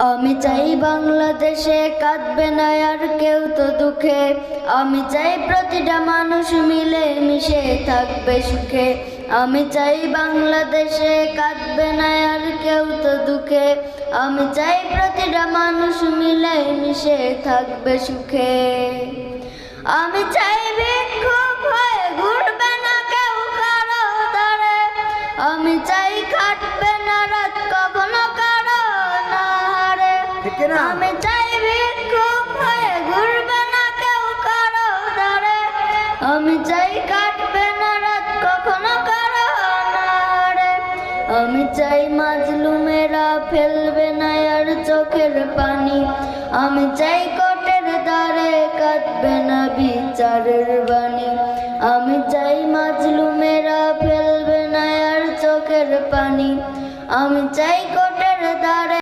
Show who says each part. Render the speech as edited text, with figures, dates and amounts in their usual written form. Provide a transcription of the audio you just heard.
Speaker 1: আমি চাই বাংলাদেশে কাঁদবে না আর কেউ তো দুঃখে। আমি চাই প্রতিটা মানুষ মিলে মিশে থাকবে সুখে। আমি চাই বাংলাদেশে কাঁদবে না আর কেউ তো দুঃখে। আমি চাই প্রতিটা মানুষ মিলে মিশে থাকবে সুখে। আমি চাই ভিক্ষুক হয়ে ঘুরবে না কেউ কারো দ্বারে। আমি চাই খাটবে না রাত কখনো কারো নাহারে। আমি চাই ভিক্ষুক হয়ে ঘুরবে না কেউ কারো দ্বারে। আমি চাই কাটবে না রাত কখনো কারো নাহারে। আমি চাই মাজলুমেরা ফেলবে না আর চোখের পানি। আমি চাই কোর্টের দ্বারে কাঁদবে না বিচারের বাণী। আমি চাই মাজলুমেরা ফেলবে না আর চোখের পানি। আমি চাই কোর্টের দ্বারে